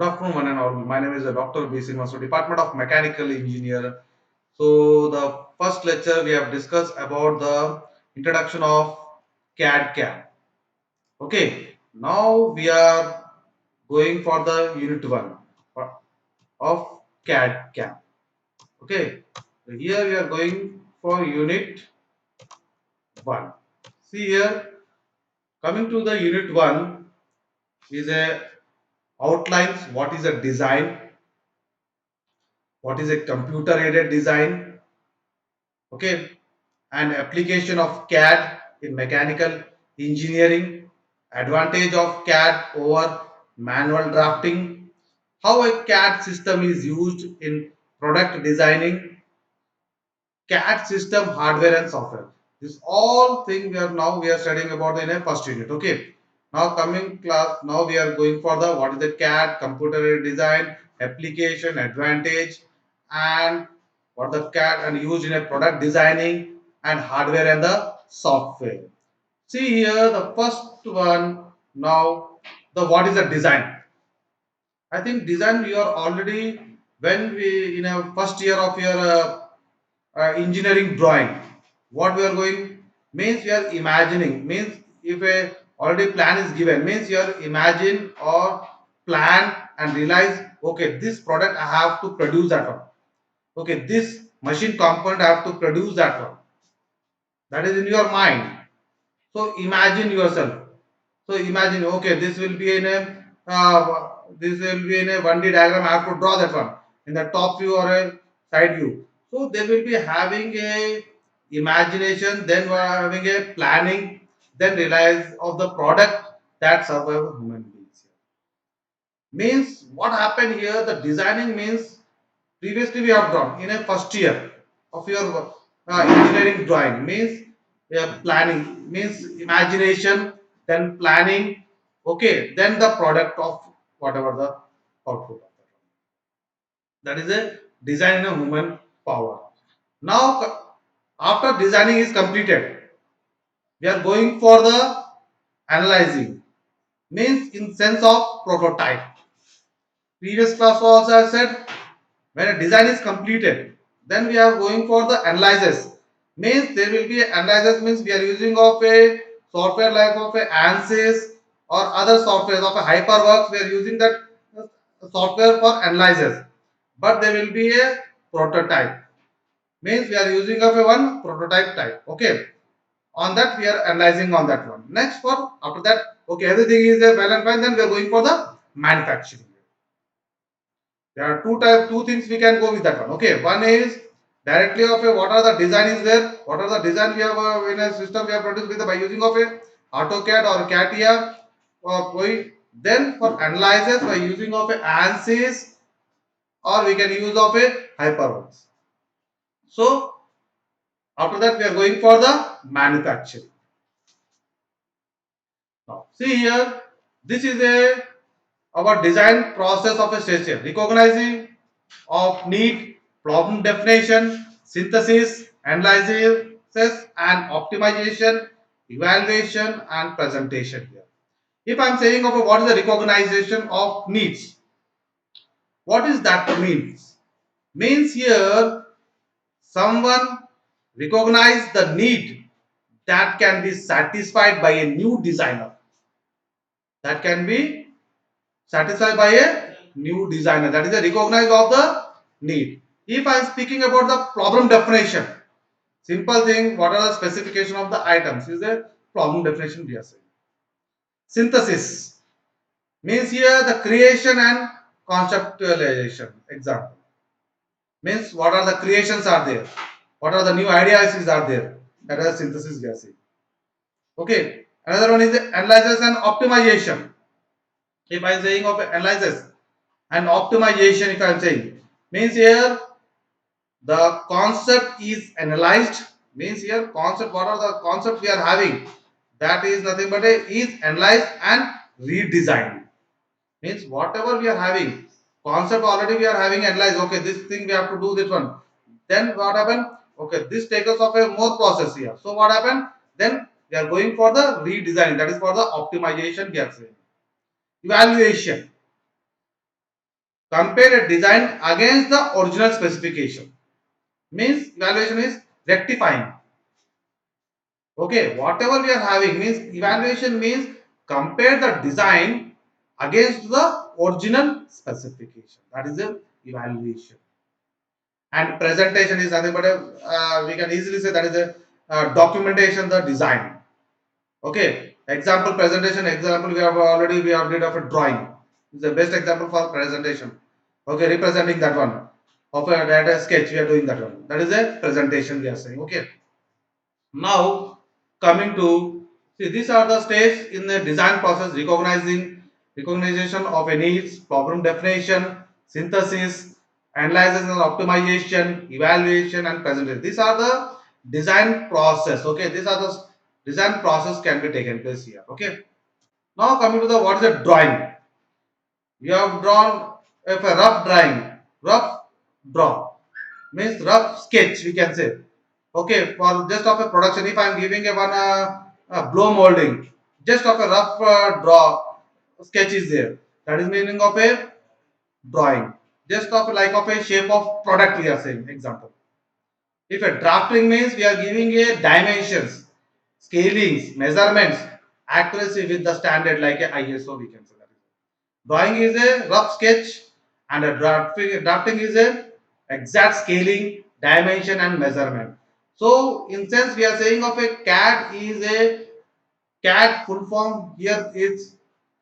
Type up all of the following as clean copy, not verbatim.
Good afternoon, one and all. My name is Dr. B. Srinivas, Department of Mechanical Engineer. So, the first lecture we have discussed about the introduction of CAD CAM. Okay, now we are going for the unit 1 of CAD CAM. Okay, so here we are going for unit 1. See here, coming to the unit 1 is a outlines, what is a design, what is a computer aided design, okay, and application of CAD in mechanical engineering, advantage of CAD over manual drafting, how a CAD system is used in product designing, CAD system hardware and software. This all thing we are studying about in a first unit. Okay. Now coming class, now we are going for the what is the CAD, computer aided design, application, advantage, and what the CAD and used in a product designing and hardware and the software. See here the first one. Now the what is the design? I think design you are already when we in a first year of your engineering drawing, what we are going means we are imagining, means if a already plan is given, means you are imagine or plan and realize, okay, this product I have to produce that one, okay, this machine component I have to produce that one, that is in your mind. So imagine yourself. So imagine, okay, this will be in a this will be in a 1D diagram. I have to draw that one in the top view or a side view. So they will be having a imagination, then we are having a planning, then realize of the product that survive human beings. Means what happened here? The designing means previously we have drawn in a first year of your engineering drawing, means planning, means imagination, then planning, okay, then the product of whatever the output of that is a design in a human power. Now after designing is completed, we are going for the analyzing, means in sense of prototype. Previous class also I said, when a design is completed, then we are going for the analysis. Means there will be analysis, means we are using of a software like of a ANSYS or other software of a HyperWorks. We are using that software for analysis. But there will be a prototype. Means we are using of a one prototype type. Okay. On that we are analyzing on that one. Next for after that, okay, everything is well and fine. Then we are going for the manufacturing. There are two things we can go with that one. Okay, one is directly of a what are the design is there, what are the design we have in a system we have produced with by using of a AutoCAD or CATIA or then for analysis by using of a ANSYS or we can use of a HyperWorks. So after that we are going for the manufacturing. Now see here, this is a our design process of a station, recognizing of need, problem definition, synthesis, analysis, and optimization, evaluation, and presentation here. If I am saying of what is the recognition of needs, what is that means? Means here someone recognize the need that can be satisfied by a new designer. That can be satisfied by a new designer. That is a recognized of the need. If I am speaking about the problem definition, simple thing, what are the specification of the items is a problem definition we are saying. Synthesis means here the creation and conceptualization. Example means what are the creations are there, what are the new ideas is are there. That is synthesis we are saying. Okay. Another one is the analysis and optimization. If I am saying of analysis and optimization, if I am saying means here the concept is analyzed, means here concept, what are the concepts we are having, that is nothing but a is analyzed and redesigned. Means whatever we are having concept already we are having analyzed, okay, this thing we have to do this one, then what happened, okay, this takes us of a more process here, so what happened, then we are going for the redesign, that is for the optimization we are saying. Evaluation compare a design against the original specification. Means evaluation is rectifying. Okay, whatever we are having means evaluation means compare the design against the original specification. That is the evaluation. And presentation is nothing but a, we can easily say that is a documentation the design. Okay, example presentation example we have did of a drawing. It's the best example for presentation. Okay, representing that one of a data sketch we are doing that one. That is a presentation we are saying. Okay, now coming to see these are the steps in the design process: recognition of a needs, problem definition, synthesis, analysis and optimization, evaluation and presentation. These are the design process. Okay, these are the design process can be taken place here. Okay, now coming to the what is a drawing. You have drawn if a rough drawing, rough draw means rough sketch we can say. Okay, for just of a production, if I am giving a one blow molding, just of a rough draw sketch is there. That is meaning of a drawing. Just of like of a shape of product we are saying. Example. If a drafting means we are giving a dimensions, scalings, measurements, accuracy with the standard like a ISO we can say that. Drawing is a rough sketch and a drafting is a exact scaling, dimension and measurement. So in sense we are saying of a CAD is a CAD full form here is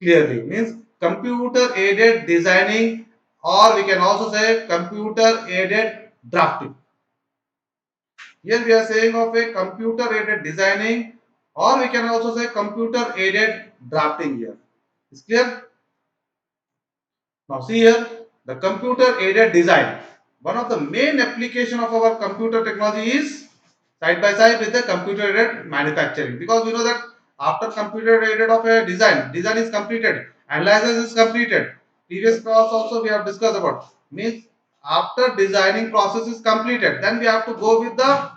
clearly means computer aided designing, or we can also say computer aided drafting. Here we are saying of a computer aided designing, or we can also say computer aided drafting here. Is clear? Now see here, the computer aided design. One of the main application of our computer technology is side by side with the computer aided manufacturing, because we know that after computer aided of a design is completed, analysis is completed. Previous class also we have discussed about means after designing process is completed, then we have to go with the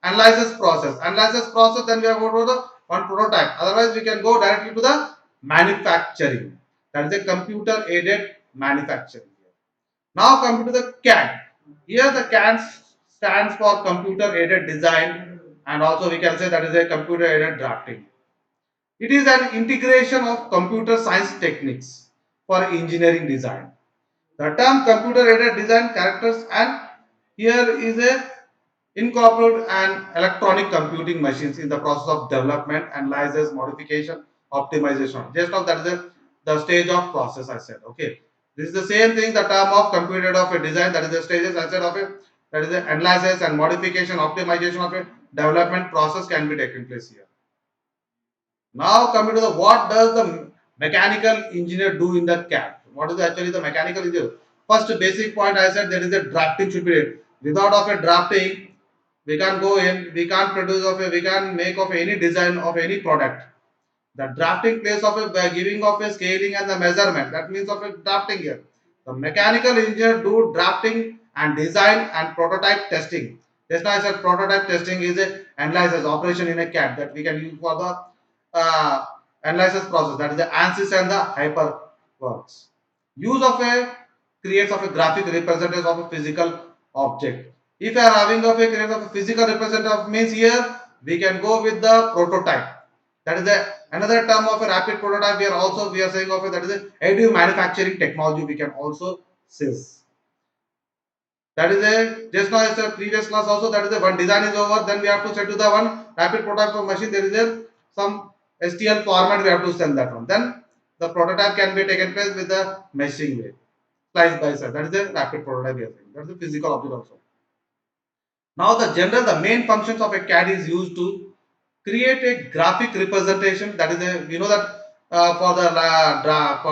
analysis process. Analysis process, then we have go to the one prototype. Otherwise, we can go directly to the manufacturing. That is a computer aided manufacturing. Now come to the CAD. Here the CAD stands for computer aided design, and also we can say that is a computer aided drafting. It is an integration of computer science techniques for engineering design. The term computer aided design characters and here is a incorporate and electronic computing machines in the process of development, analysis, modification, optimization. Just of that is the stage of process I said. Okay. This is the same thing, the term of computer of a design, that is the stages I said of it. That is the analysis and modification, optimization of a development process can be taken place here. Now coming to the what does the mechanical engineer do in the CAD? What is actually the mechanical engineer? First basic point I said there is a drafting should be there. Without of a drafting, we can't go in, we can't produce of a, we can't make of any design of any product. The drafting place of a by giving of a scaling and the measurement. That means of a drafting here. The mechanical engineer do drafting and design and prototype testing. Just now I said prototype testing is a analysis operation in a CAD that we can use for the uh, analysis process. That is the ANSYS and the HyperWorks. Use of a creates of a graphic representative of a physical object. If you are having of a create of a physical representative means here we can go with the prototype. That is a another term of a rapid prototype. We are saying of a that is a additive manufacturing technology. We can also say that is a just now as a previous class also that is a one design is over. Then we have to set to the one rapid prototype of machine. There is a some STL format we have to send that one. Then the prototype can be taken place with the meshing way, slice by slice. That is a rapid prototype we are saying. That is a physical object also. Now the main functions of a CAD is used to create a graphic representation. That is a you know that for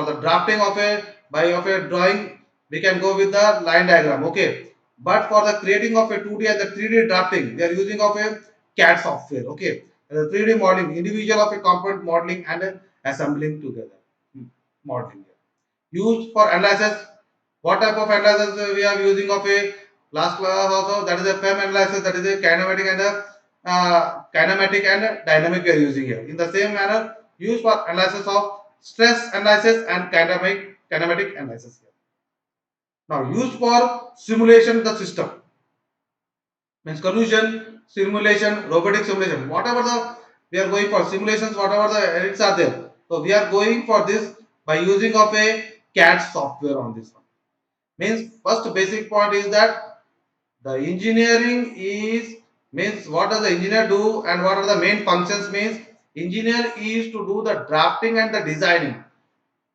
the drafting of a by of a drawing we can go with the line diagram. Okay, but for the creating of a 2D and the 3D drafting we are using of a CAD software. Okay, the 3D modeling, individual of a component modeling and assembling together. Modeling used for analysis. What type of analysis we are using of a last class also, that is a FEM analysis, that is a kinematic and a dynamic we are using here. In the same manner, used for analysis of stress analysis and kinematic analysis here. Now used for simulation the system means collusion, simulation, robotic simulation, whatever the we are going for simulations, whatever the edits are there. So we are going for this by using of a CAD software on this one. Means first basic point is that the engineering is means what does the engineer do and what are the main functions means engineer is to do the drafting and the designing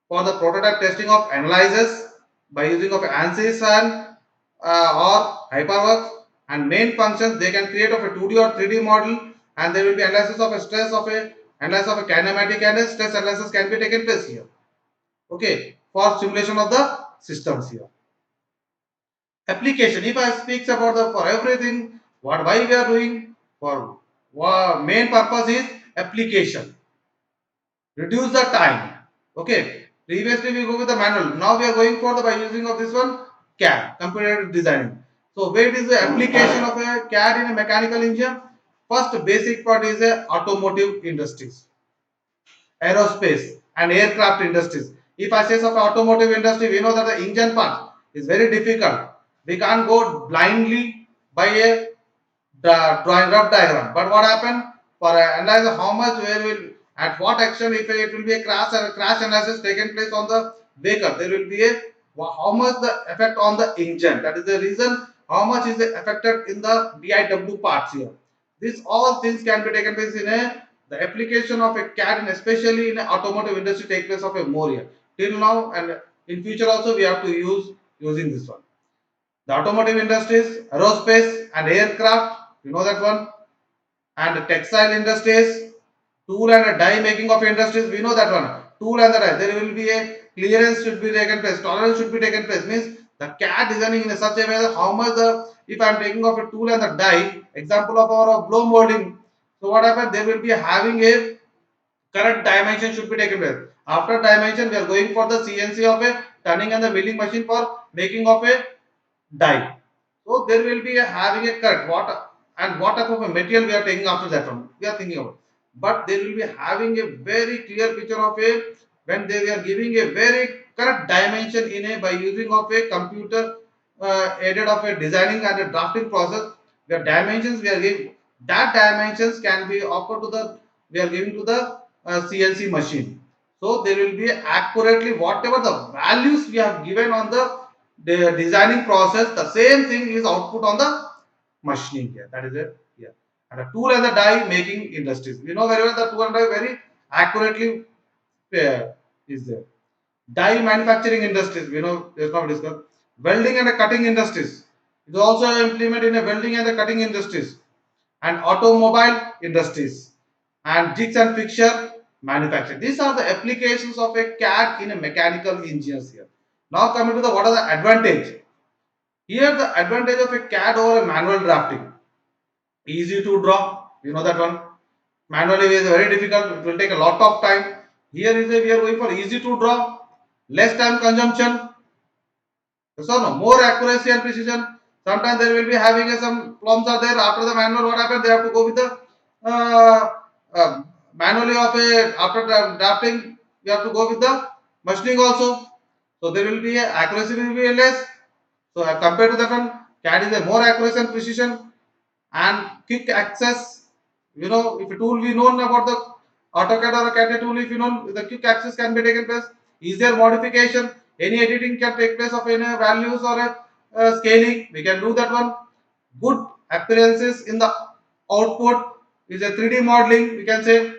for the prototype testing of analyzers by using of ANSYS and or HyperWorks and main functions they can create of a 2D or 3D model and there will be analysis of a stress of a analysis of a kinematic and a stress analysis can be taken place here. Okay, for simulation of the systems here. Application. If I speaks about the for everything, what why we are doing for main purpose is application. Reduce the time. Okay. Previously we go with the manual. Now we are going for the by using of this one CAD, computer designing. So where is the application of a CAD in a mechanical engineer? First basic part is a automotive industries, aerospace and aircraft industries. If I say of automotive industry, we know that the engine part is very difficult. We can't go blindly by a drawing rough diagram. But what happened for analyze how much where will at what action if it will be a crash analysis taken place on the vehicle, there will be a how much the effect on the engine. That is the reason how much is affected in the BIW parts here. These all things can be taken place in a the application of a CAD and especially in the automotive industry take place of a more here. Till now and in future also we have to use using this one. The automotive industries, aerospace and aircraft, you know that one, and textile industries, tool and die making of industries, we know that one. Tool and the die, there will be a clearance should be taken place, tolerance should be taken place. Means the CAD designing in such a way that how much the if I am taking of a tool and the die, example of our blow molding. So what happens? They will be having a correct dimension should be taken place. After dimension, we are going for the CNC of a turning and the milling machine for making of a die. So there will be a having a cut what and what type of a material we are taking after that one we are thinking about. But they will be having a very clear picture of a when they are giving a very correct dimension in a by using of a computer aided of a designing and a drafting process. The dimensions we are giving that dimensions can be offered to the we are giving to the CNC machine. So there will be accurately whatever the values we have given on the designing process, the same thing is output on the machining here. That is it. Yeah. And the tool and the die making industries. We know very well the tool and die very accurately is there. Die manufacturing industries. We know just now discussed. Welding and the cutting industries. It is also implemented in the welding and the cutting industries and automobile industries and jigs and fixture manufacturing. These are the applications of a CAD in a mechanical engineers here. Now coming to the what are the advantage? Here the advantage of a CAD over a manual drafting. Easy to draw, you know that one. Manually is very difficult, it will take a lot of time. Here is a we are going for easy to draw, less time consumption, so no, more accuracy and precision. Sometimes there will be having some problems are there after the manual. What happens? They have to go with the uh, manually of a after drafting. You have to go with the machining also. So there will be a accuracy will be less. So compared to that one, CAD is a more accuracy and precision and quick access. You know, if a tool we know about the AutoCAD or a CAD tool, if you know the quick access can be taken place, easier modification, any editing can take place of any values or a, scaling. We can do that one. Good appearances in the output is a 3D modeling. We can say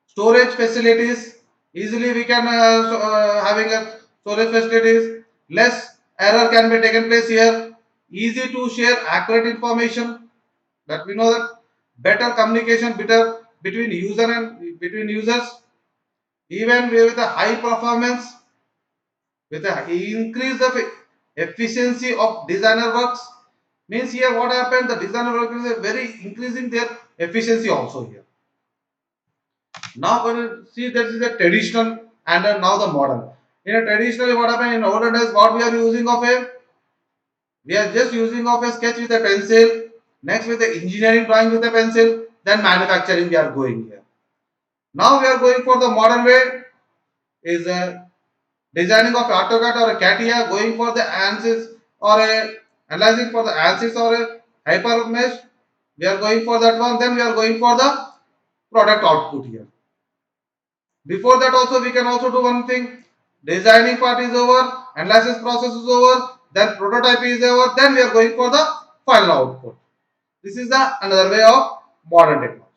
storage facilities. Easily we can having a storage facilities. Less error can be taken place here. Easy to share accurate information that we know that better communication better between user and between users even with a high performance with a increase of efficiency of designer works means here what happened the designer work is a very increasing their efficiency also here. Now when you see this is a traditional and now the modern. In a traditional what happened in olden days what we are using of a we are just using of a sketch with a pencil, next with the engineering drawing with a pencil, then manufacturing we are going here. Now we are going for the modern way is designing of AutoCAD or a CATIA, going for the ANSYS or a analyzing for the ANSYS or a hyper mesh, we are going for that one. Then we are going for the product output here. Before that also we can also do one thing. Designing part is over, analysis process is over, then prototype is over, then we are going for the final output. This is the another way of modern technology.